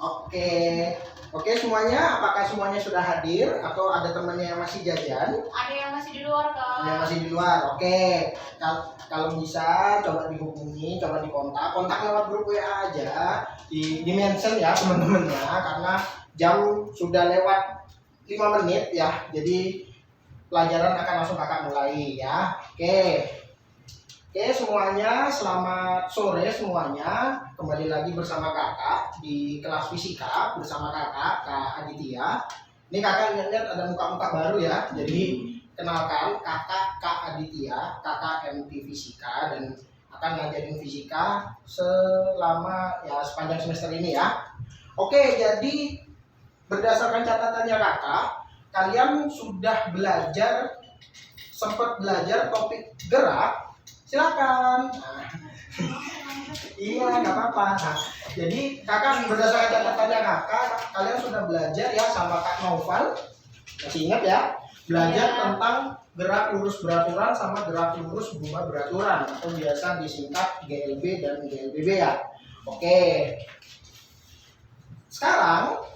Oke, oke semuanya. Apakah semuanya sudah hadir atau ada temannya yang masih jajan? Ada yang masih di luar, Kak. Ada yang masih di luar. Oke, kalau bisa coba dihubungi, coba dikontak. Kontak lewat grup WA aja. Di mention ya teman-temannya, karena jam sudah lewat 5 menit ya. Jadi pelajaran akan langsung kakak mulai ya. Oke semuanya, selamat sore semuanya. Kembali lagi bersama kakak di kelas fisika bersama kakak, Kak Aditya. Ini kakak lihat ada muka-muka baru ya. Jadi kenalkan kakak Kak Aditya, kakak MT Fisika dan akan ngajarin fisika selama ya sepanjang semester ini ya. Oke, jadi berdasarkan catatannya kakak, kalian sudah sempat belajar topik gerak. Silakan. Iya, nggak apa-apa. Nah, jadi kakak berdasarkan catatannya kakak, kalian sudah belajar ya sama Kak Noval. Masih ingat ya? Belajar tentang gerak lurus beraturan sama gerak lurus berubah beraturan atau biasa disingkat GLB dan GLBB ya. Oke. Sekarang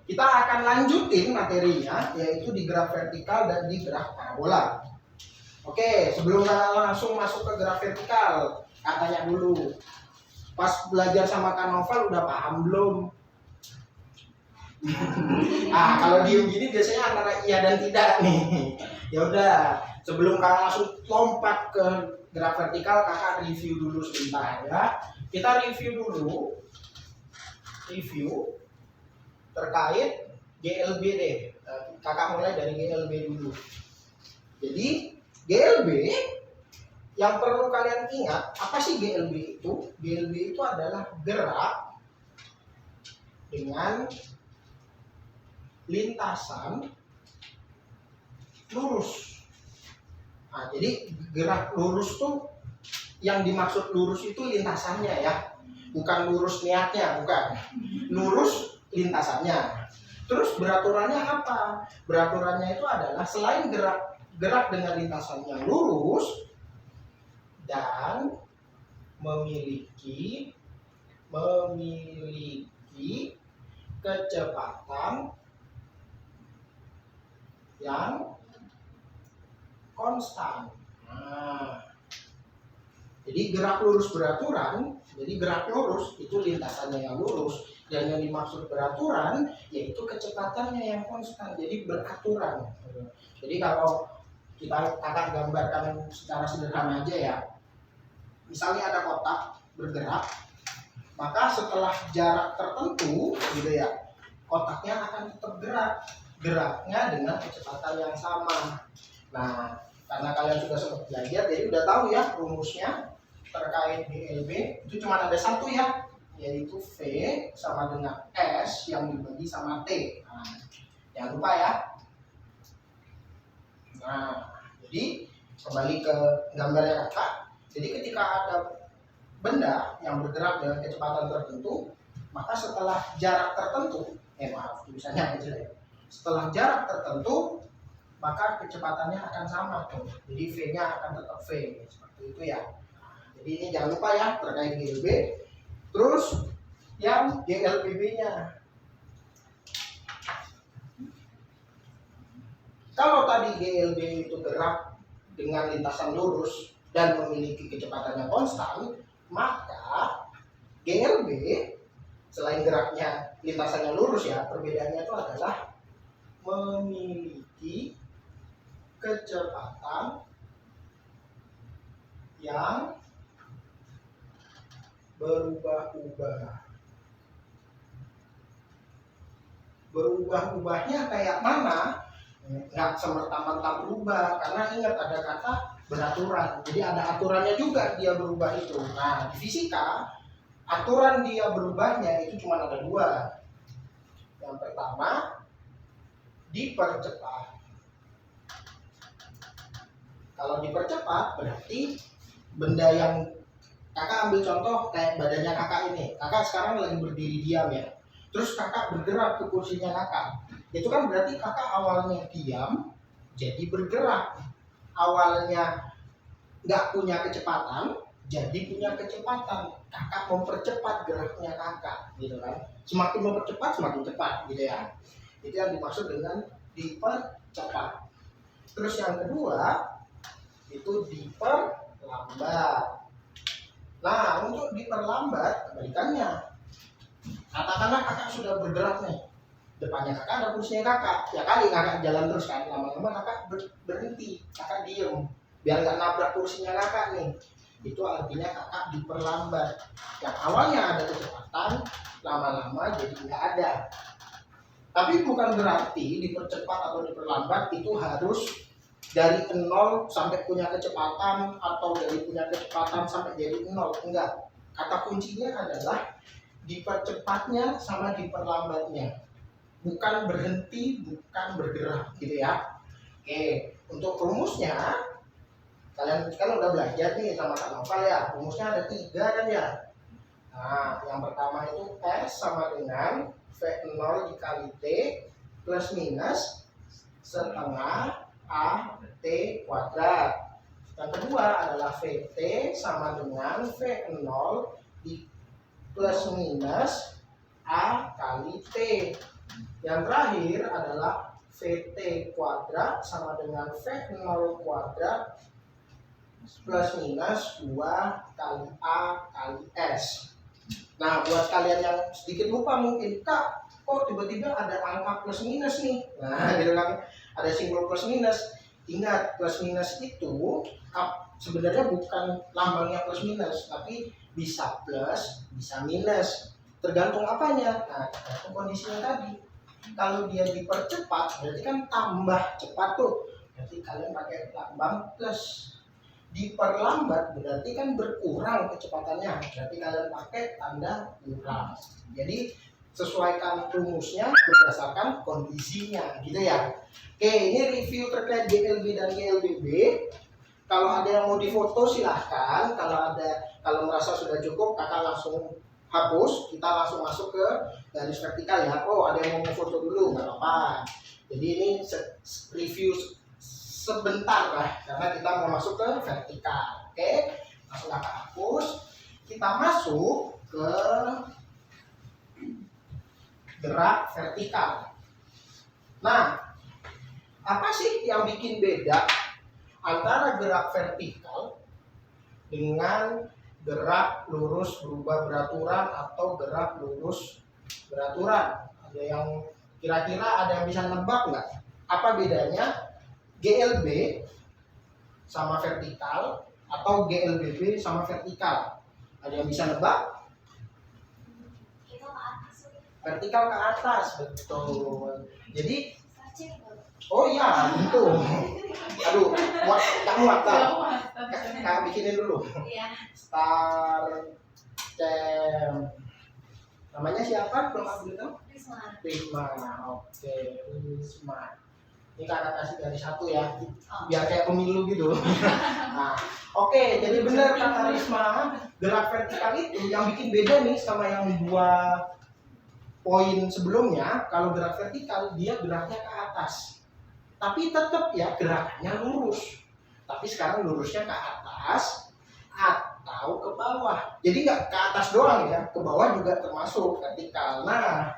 kita akan lanjutin materinya yaitu di gerak vertikal dan di gerak parabola. Oke, sebelum langsung masuk ke gerak vertikal, tanya dulu. Pas belajar sama Kak Noval udah paham belum? Kalau diem gini biasanya antara iya dan tidak nih. Ya udah, sebelum kakak langsung lompat ke gerak vertikal, kakak review dulu sebentar ya. Kita review dulu. Review terkait GLB deh. Kakak mulai dari GLB dulu. Jadi GLB yang perlu kalian ingat, apa sih GLB itu? GLB itu adalah gerak dengan lintasan lurus. Nah, jadi gerak lurus tuh yang dimaksud lurus itu lintasannya ya. Bukan lurus niatnya, bukan. Lurus lintasannya. Terus beraturannya apa? Beraturannya itu adalah selain gerak dengan lintasan yang lurus dan memiliki kecepatan yang konstan. Nah, jadi gerak lurus beraturan, jadi gerak lurus itu lintasannya yang lurus dan yang dimaksud beraturan yaitu kecepatannya yang konstan, jadi beraturan. Jadi kalau kita kakak gambarkan secara sederhana aja ya. Misalnya ada kotak bergerak, maka setelah jarak tertentu gitu ya, kotaknya akan tetap geraknya dengan kecepatan yang sama. Nah, karena kalian sudah sempat belajar, jadi udah tahu ya rumusnya terkait GLB itu cuma ada satu ya, yaitu V sama dengan S yang dibagi sama T. Nah, jangan lupa ya. Nah, jadi kembali ke gambarnya kakak. Jadi ketika ada benda yang bergerak dengan kecepatan tertentu, maka setelah jarak tertentu, tulisannya jelek. Setelah jarak tertentu, maka kecepatannya akan sama tuh. Jadi V-nya akan tetap V, seperti itu ya. Jadi ini jangan lupa ya terkait GLB. Terus yang GLBB-nya. Kalau tadi GLB itu gerak dengan lintasan lurus dan memiliki kecepatannya konstan, maka GLB selain geraknya lintasannya lurus ya, perbedaannya itu adalah memiliki kecepatan yang berubah-ubah. Berubah-ubahnya kayak mana? Nggak semerta-merta berubah, karena ingat ada kata beraturan, jadi ada aturannya juga dia berubah itu. Nah, di fisika aturan dia berubahnya itu cuma ada dua. Yang pertama, dipercepat. Kalau dipercepat berarti benda yang kakak ambil contoh kayak badannya kakak ini. Kakak sekarang lagi berdiri diam ya, terus kakak bergerak ke kursinya kakak. Itu kan berarti kakak awalnya diam jadi bergerak. Awalnya nggak punya kecepatan jadi punya kecepatan. Kakak mempercepat geraknya kakak, gitu kan. Semakin mempercepat semakin cepat, gitu ya. Itu yang dimaksud dengan dipercepat. Terus yang kedua itu diperlambat. Nah, untuk diperlambat kebalikannya. Katakanlah kakak sudah bergerak nih, depannya kakak ada kursinya kakak, ya kali kakak jalan terus kan, lama-lama kakak berhenti, kakak diem, biar nggak nabrak kursinya kakak nih. Itu artinya kakak diperlambat. Yang awalnya ada kecepatan, lama-lama jadi nggak ada. Tapi bukan berarti dipercepat atau diperlambat itu harus dari 0 sampai punya kecepatan atau dari punya kecepatan sampai jadi 0. Enggak. Kata kuncinya adalah dipercepatnya sama diperlambatnya. Bukan berhenti, bukan bergerak gitu ya. Oke, untuk rumusnya kalian kan udah belajar nih sama Kak Noval ya. Rumusnya ada 3 kan ya. Nah, yang pertama itu S sama dengan V0 dikali T plus minus setengah AT kuadrat. Yang kedua adalah VT sama dengan V0 di plus minus A kali T. Yang terakhir adalah VT kuadrat sama dengan V0 kuadrat plus minus 2 kali A kali S. Nah, buat kalian yang sedikit lupa mungkin, Kak, kok tiba-tiba ada angka plus minus nih? Nah, gitu kan, ada simbol plus minus. Ingat, plus minus itu sebenarnya bukan lambangnya plus minus, tapi bisa plus, bisa minus. Tergantung apanya? Nah, tergantung kondisinya tadi. Kalau dia dipercepat, berarti kan tambah cepat tuh. Berarti kalian pakai lambang plus. Diperlambat berarti kan berkurang kecepatannya, berarti kalian pakai tanda kurang. Jadi sesuaikan rumusnya berdasarkan kondisinya gitu ya. Oke, ini review terkait GLB dan GLBB. Kalau ada yang mau difoto silahkan, kalau merasa sudah cukup kakak langsung hapus, kita langsung masuk ke garis vertikal ya. Oh, ada yang mau foto dulu, nggak apa-apa. Jadi ini review sebentar lah, karena kita mau masuk ke vertikal. Oke, langsung kakak hapus. Kita masuk ke gerak vertikal. Nah, apa sih yang bikin beda antara gerak vertikal dengan gerak lurus berubah beraturan atau gerak lurus beraturan? Ada yang kira-kira ada yang bisa nebak nggak? Apa bedanya GLB sama vertikal atau GLBB sama vertikal? Ada yang bisa nebak? Vertikal ke atas, betul. Jadi, oh iya, gitu. Aduh, kamu Kak bikinin dulu. Start Jam. Namanya siapa? Belum aku tahu. Risma. Oke, Risma. Ini kakak kasih dari 1 ya, biar kayak pemilu gitu. Nah, oke, jadi benar kata Risma, gerak vertikal itu yang bikin beda nih sama yang 2 poin sebelumnya. Kalau gerak vertikal dia geraknya ke atas, tapi tetap ya gerakannya lurus. Tapi sekarang lurusnya ke atas atau ke bawah. Jadi nggak ke atas doang ya, ke bawah juga termasuk vertikal. Nah,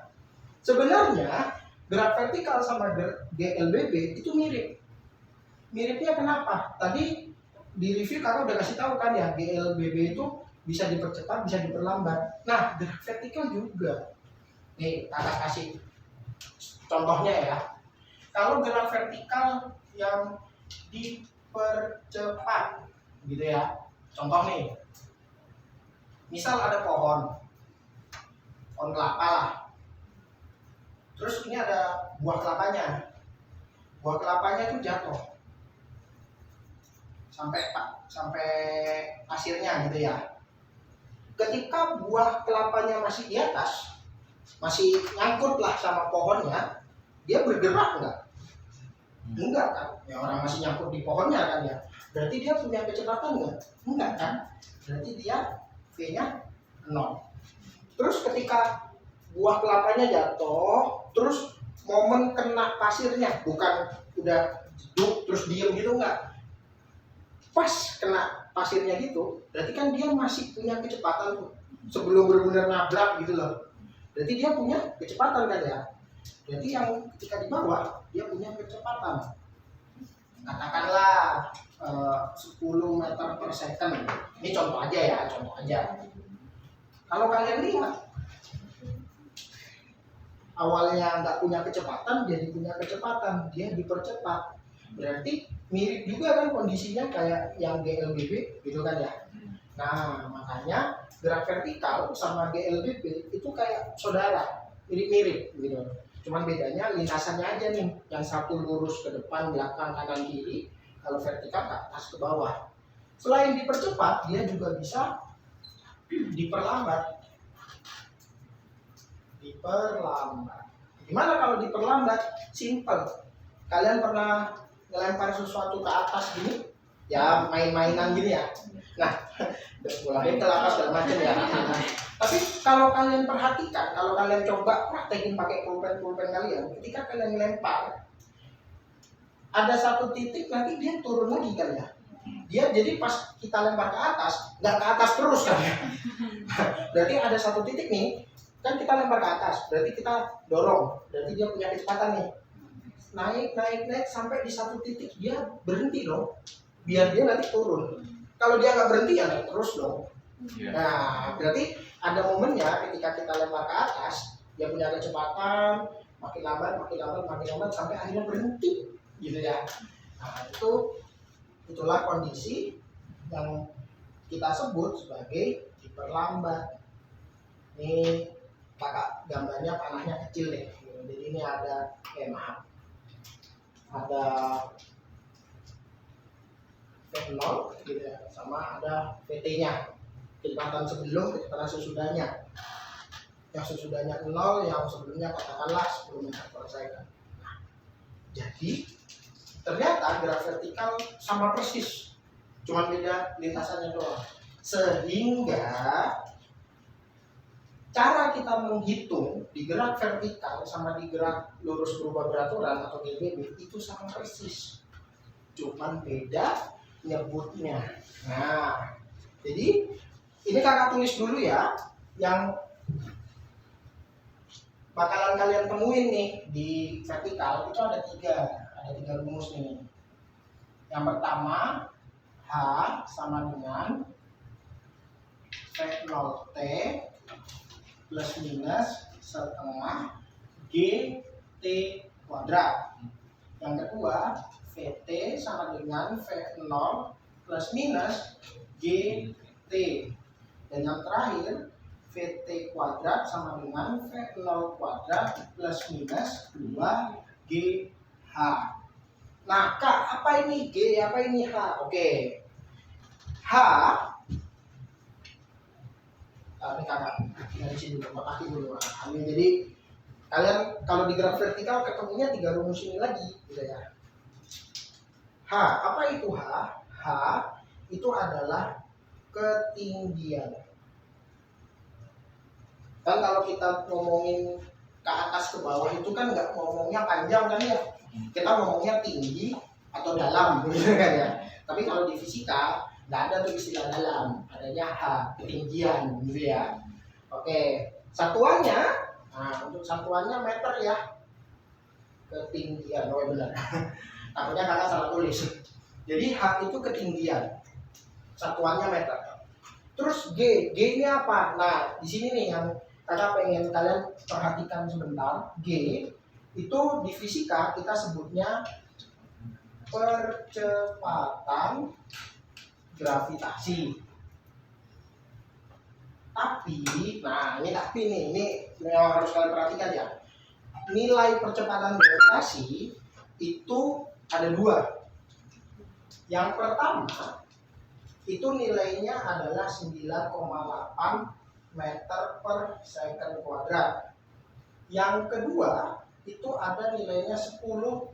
sebenarnya gerak vertikal sama GLBB itu mirip. Miripnya kenapa? Tadi di review kakak udah kasih tahu kan ya, GLBB itu bisa dipercepat, bisa diperlambat. Nah, gerak vertikal juga. Nih, kakak kasih contohnya ya. Kalau gerak vertikal yang dipercepat gitu ya. Contoh nih. Misal ada pohon kelapa lah. Terus ini ada buah kelapanya. Buah kelapanya itu jatuh sampai pasirnya gitu ya. Ketika buah kelapanya masih di atas, masih nyangkut lah sama pohonnya, dia bergerak nggak? Enggak kan? Ya orang masih nyangkut di pohonnya kan ya. Berarti dia punya kecepatan nggak? Enggak kan? Berarti dia V-nya 0. Terus ketika buah kelapanya jatuh, terus momen kena pasirnya, bukan udah jeduk terus diem gitu, enggak. Pas kena pasirnya gitu, berarti kan dia masih punya kecepatan tuh sebelum benar-benar nabrak gitu loh. Berarti dia punya kecepatan kan ya. Berarti yang ketika di bawah dia punya kecepatan katakanlah 10 meter per second. Ini contoh aja ya, contoh aja. Kalau kalian lihat awalnya nggak punya kecepatan, jadi punya kecepatan, dia dipercepat. Berarti mirip juga kan kondisinya kayak yang GLBB gitu kan ya. Nah makanya gerak vertikal sama GLBB itu kayak saudara, mirip-mirip gitu. Cuman bedanya lintasannya aja nih, yang satu lurus ke depan, belakang, kanan, kiri. Kalau vertikal ke atas ke bawah. Selain dipercepat, dia juga bisa diperlambat. Gimana kalau diperlambat? Simple. Kalian pernah ngelempar sesuatu ke atas gini? Ya main-mainan gini ya. Nah, mulai ke atas dan macam ya. Tapi kalau kalian perhatikan, kalau kalian coba praktekin pakai pulpen kalian, ketika kalian ngelempar, ada satu titik nanti dia turun lagi kan ya. Dia jadi pas kita lempar ke atas, nggak ke atas terus kan ya. Berarti ada satu titik nih, kan kita lempar ke atas, berarti kita dorong, berarti dia punya kecepatan nih. Naik sampai di satu titik dia berhenti dong, biar dia nanti turun. Kalau dia nggak berhenti ya naik terus dong. Nah, berarti ada momennya ketika kita lempar ke atas, dia punya kecepatan makin lambat sampai akhirnya berhenti, gitu ya. Nah, itulah kondisi yang kita sebut sebagai diperlambat. Ini kakak gambarnya panahnya kecil deh. Jadi ini ada ada V0 gitu ya, sama ada VT-nya, kecepatan sebelum, kecepatan sesudahnya. Yang sesudahnya 0, yang sebelumnya katakanlah 10 meter per second. Nah, jadi ternyata gerak vertikal sama persis, cuma beda lintasannya doang. Sehingga cara kita menghitung di gerak vertikal sama di gerak lurus berubah beraturan atau GBB itu sama persis, cuman beda nyebutnya. Nah, jadi ini kakak tulis dulu ya, yang bakalan kalian temuin nih di vertikal itu ada tiga rumus nih. Yang pertama, H sama dengan V0T plus minus setengah GT kuadrat. Yang kedua, VT sama dengan V0 plus minus GT. Dan yang terakhir, VT kuadrat sama dengan V0 kuadrat plus minus 2GH. Nah, Kak, apa ini G, apa ini H? Oke. H, ini kakak dari sini dulu, kaki dulu. Jadi kalian kalau di graf vertikal ketemunya tiga rumus ini lagi, gitu ya. H, apa itu H? H itu adalah ketinggian. Kan kalau kita ngomongin ke atas ke bawah itu kan nggak ngomongnya panjang kan ya, kita ngomongnya tinggi atau dalam, gitu kan ya. Tapi kalau di fisika nggak ada tuh istilah dalam, adanya H, ketinggian, gitu ya. Oke, satuannya, nah untuk satuannya meter ya, ketinggian, oh benar. Takutnya kakak salah tulis. Jadi H itu ketinggian, satuannya meter. Terus G ini apa? Nah di sini nih yang kakak pengen kalian perhatikan sebentar. G itu di fisika kita sebutnya percepatan gravitasi. Tapi, nah ini yang harus kalian perhatikan ya. Nilai percepatan gravitasi itu ada dua. Yang pertama itu nilainya adalah 9,8 meter per second kuadrat. Yang kedua itu ada nilainya 10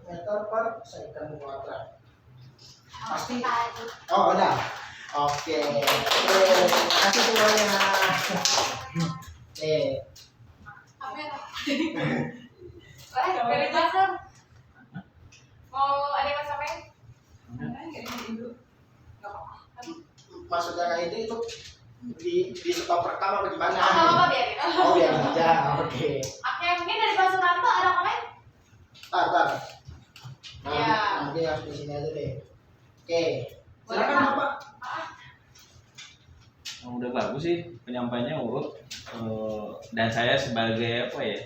meter per second kuadrat. Pasti? Oh udah. Oke. Terima kasih semuanya. Mau ada yang mau sampaikan? Enggak apa-apa. maksudnya kayak itu di stop rekam apa gimana? Apa biarin. Oh biar aja, oke. Oke, mungkin dari Pak Suranto ada komen? Tar. Nah, Ya. nanti harus di sini aja deh. Oke. Boleh, Silakan Pak. Bapak. Udah bagus sih penyampaiannya urut. Dan saya sebagai apa ya,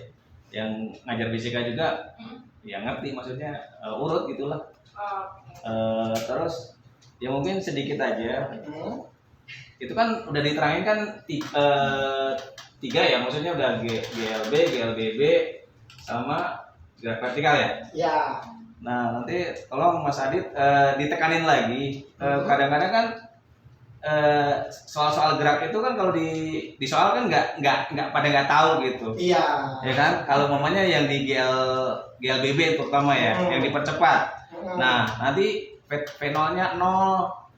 yang ngajar fisika juga, ya ngerti maksudnya urut gitulah. Oke. Terus ya mungkin sedikit aja. Hmm. Itu kan udah diterangin kan tiga ya, maksudnya udah GLB, GLBB sama gerak vertikal ya. Ya. Nah nanti tolong Mas Adit ditekanin lagi. Kadang-kadang kan soal-soal gerak itu kan kalau di soal kan nggak pada nggak tahu gitu. Iya. Ya kan, kalau mamanya yang di GLBB terutama ya, yang dipercepat. Nah nanti V0-nya 0.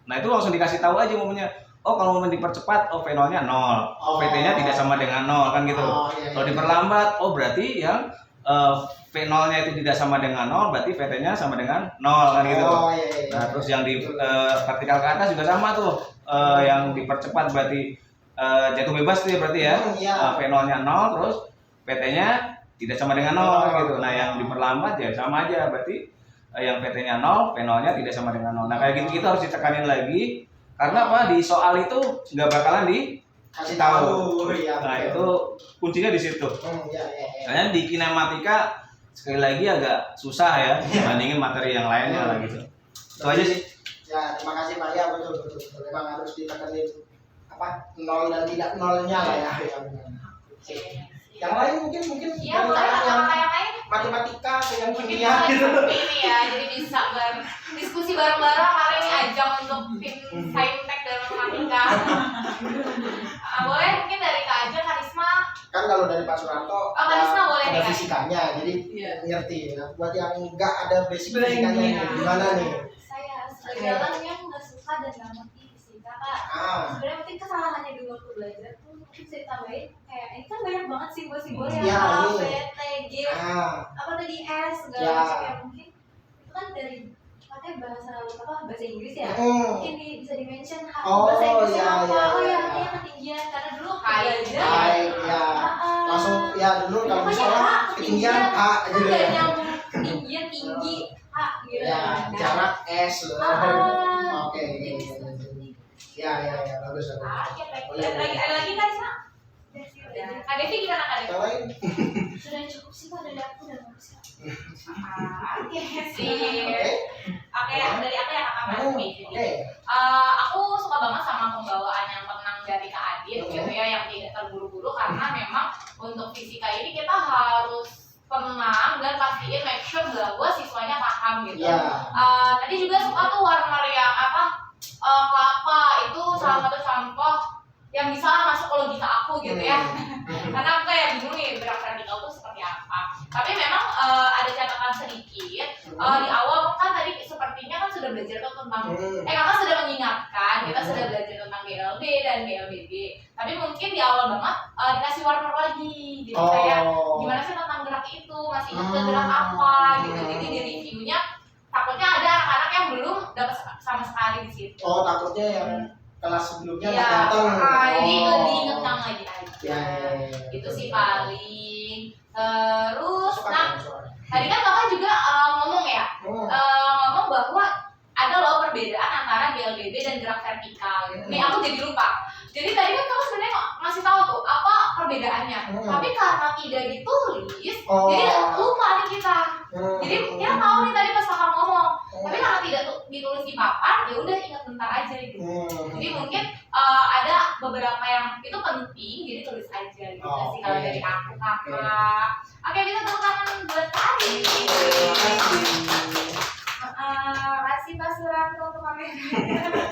Nah itu langsung dikasih tahu aja mamanya. Oh kalau mau dipercepat, oh V0-nya 0, VT-nya tidak sama dengan 0 kan gitu. Iya. Kalau diperlambat, oh berarti yang V0-nya itu tidak sama dengan 0, berarti VT-nya sama dengan 0 kan gitu. Iya. Nah terus yang di vertikal ke atas juga sama tuh, yang dipercepat berarti jatuh bebas tuh ya berarti ya. Iya. V0-nya 0, terus VT-nya tidak sama dengan 0 kan gitu. Nah yang diperlambat ya sama aja, berarti yang VT-nya 0, V0-nya tidak sama dengan 0. Nah kayak gitu harus ditekanin lagi. Karena apa, di soal itu nggak bakalan dikasih tahu. Iya, Nah betul. itu kuncinya di situ. Iya. Karena di kinematika sekali lagi agak susah ya dibandingin materi yang lainnya lah gitu. Itu aja sih. Ya, terima kasih Pak. Ya, betul. Memang harus ditekanin apa? Nol dan tidak nolnya lah ya. Ya benar. Yang lain mungkin Iya, boleh cara yang yang lain. matematika atau yang Mungkin kimia bisa gitu. seperti ini ya, jadi bisa diskusi bareng-bareng karena ini ajang untuk tim saintek dan matematika. Boleh mungkin dari Kak Ajeng, Karisma. Kan kalau dari Pak Suranto Karisma boleh ada nih, Kak. fisikanya, jadi Iya. ngerti. Nah, buat yang nggak ada basic fisikanya ini, gimana nih? Saya sebagai orang yang nggak suka dan nggak ngerti fisika kak, sebenarnya mungkin kesalahannya dulu waktu belajar tuh mungkin saya tambahin kayak ini kan banyak banget simbol-simbol yang Iya, A, ini. B, T, G, apa tadi S segala Ya. macam yang mungkin itu kan dari pakai bahasa Inggris ya, mungkin bisa dimention bahasa Inggrisnya iya, apa, iya, oh ya iya. artinya ketinggian karena dulu waktu Hai. belajar Baik, ya. Langsung ya dulu kalau pokoknya misalnya A, ketinggian A kan gitu nggak ya. nyambung ketinggian tinggi A gitu Ya, kan. jarak S. Oke. Jadi seperti itu. Ya, bagus. Oke, Boleh. ada lagi Karisma? Kak Devi gimana Kak Devi? Yang lain? Sudah cukup sih pak dari aku dan bagus kak. Oke sih. Oke. Oke, dari aku ya Kakak Mas. Oke. Aku suka banget sama pembawaan yang tenang dari Kak Adit gitu ya, yang tidak terburu-buru karena memang untuk fisika ini kita harus tenang dan pastiin make sure bahwa siswanya paham gitu. Ya. Tadi juga suka tuh warna yang kelapa itu salah satu contoh yang bisa masuk ke logika aku gitu ya. Karena aku kayak bingung nih gerak vertikal itu seperti apa. Tapi memang ada catatan sedikit di awal kan tadi sepertinya kan sudah belajar tuh tentang kakak sudah mengingatkan kita sudah belajar tentang GLB dan GLBB. Tapi mungkin di awal banget dikasih warna lagi. Jadi kayak gimana sih tentang gerak itu, masih ingat nggak gerak apa gitu. Jadi di reviewnya takutnya ada anak-anak yang belum dapat sama sekali di situ. Oh, takutnya yang kelas sebelumnya Iya, nggak datang. jadi diingetkan lagi aja. Ya. Itu sih paling. Terus, nah Suka. tadi kan kakak juga ngomong ya, ngomong bahwa ada loh perbedaan antara GLBB dan gerak vertikal. Gitu. Nih aku jadi lupa. Jadi tadi kan kakak sebenarnya ngasih tahu tuh apa perbedaannya. Tapi karena tidak ditulis, jadi lupa nih kita. Jadi kita tahu nih tadi pas kakak ngomong, tapi karena tidak ditulis di papan, ya udah ingat bentar aja gitu. Jadi mungkin ada beberapa yang itu penting, jadi tulis aja gitu sih kalau dari aku kakak. Oke, bisa tepuk tangan buat tadi. Makasih Pak Suranto untuk kamera.